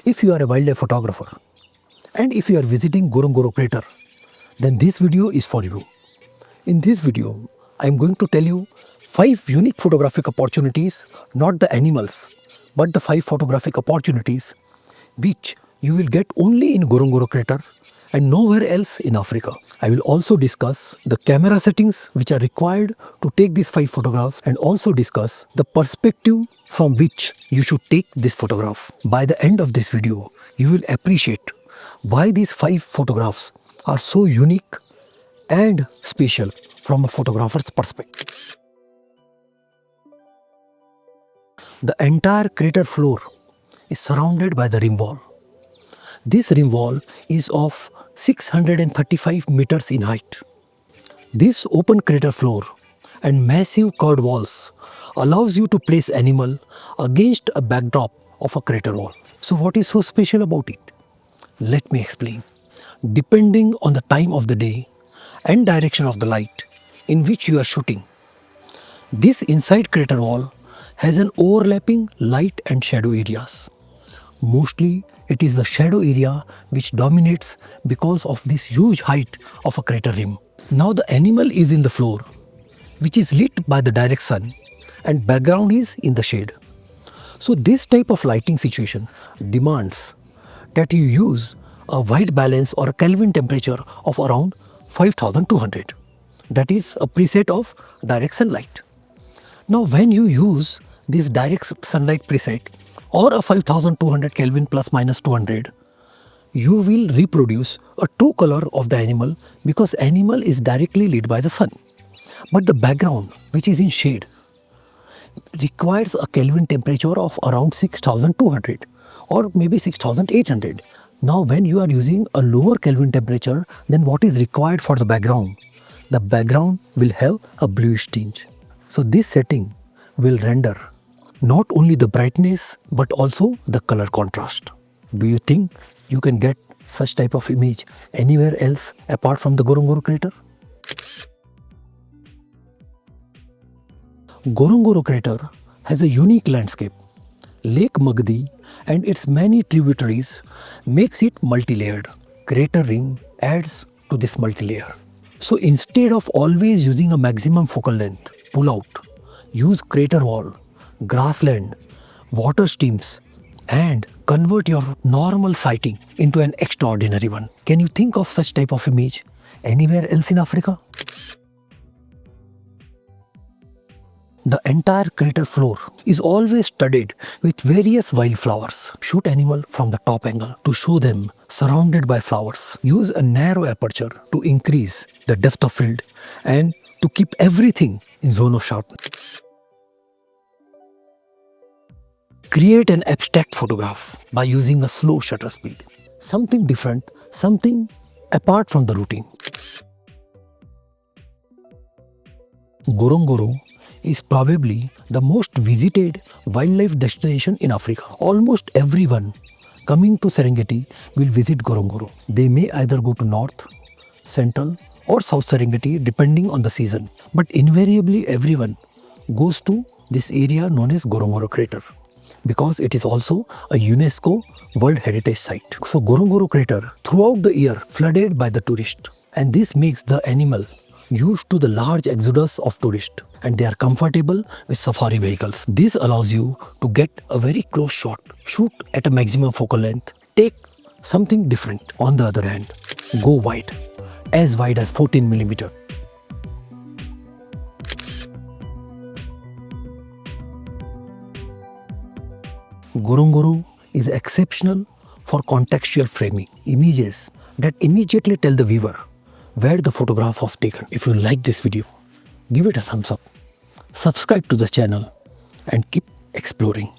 If you are a wildlife photographer and if you are visiting Ngorongoro crater, then this video is for you. In this video, I am going to tell you 5 unique photographic opportunities, not the animals, but the 5 photographic opportunities which you will get only in Ngorongoro crater and nowhere else in Africa. I will also discuss the camera settings which are required to take these 5 photographs and also discuss the perspective from which you should take this photograph. By the end of this video, you will appreciate why these 5 photographs are so unique and special from a photographer's perspective. The entire crater floor is surrounded by the rim wall. This rim wall is of 635 meters in height. This open crater floor and massive curved walls allows you to place animal against a backdrop of a crater wall. So what is so special about it? Let me explain. Depending on the time of the day and direction of the light in which you are shooting, this inside crater wall has an overlapping light and shadow areas. Mostly it is the shadow area which dominates because of this huge height of a crater rim. Now the animal is in the floor, which is lit by the direct sun, and background is in the shade. So this type of lighting situation demands that you use a white balance or a Kelvin temperature of around 5200. That is a preset of direct sunlight. Now when you use this direct sunlight preset or a 5200 Kelvin plus minus 200, you will reproduce a true color of the animal because animal is directly lit by the sun. But the background, which is in shade, requires a Kelvin temperature of around 6200 or maybe 6800. Now when you are using a lower Kelvin temperature than what is required for the background will have a bluish tinge. So this setting will render not only the brightness but also the color contrast. Do you think you can get such type of image anywhere else apart from the Ngorongoro crater? Ngorongoro crater has a unique landscape. Lake Magadi and its many tributaries makes it multi-layered. Crater ring adds to this multi-layer. So instead of always using a maximum focal length, pull out, use crater wall, grassland, water streams, and convert your normal sighting into an extraordinary one. Can you think of such type of image anywhere else in Africa? The entire crater floor is always studded with various wildflowers. Shoot animal from the top angle to show them surrounded by flowers. Use a narrow aperture to increase the depth of field and to keep everything in zone of sharpness. Create an abstract photograph by using a slow shutter speed. Something different, something apart from the routine. Ngorongoro is probably the most visited wildlife destination in Africa. Almost everyone coming to Serengeti will visit Ngorongoro. They may either go to North, Central or South Serengeti depending on the season. But invariably everyone goes to this area known as Ngorongoro crater because it is also a UNESCO World Heritage Site. So Ngorongoro crater throughout the year flooded by the tourists, and this makes the animal used to the large exodus of tourists, and they are comfortable with safari vehicles. This allows you to get a very close shot, shoot at a maximum focal length, take something different. On the other hand, go wide, as wide as 14 millimeter. Ngorongoro is exceptional for contextual framing, images that immediately tell the viewer where the photograph was taken. If you like this video, give it a thumbs up, subscribe to the channel and keep exploring.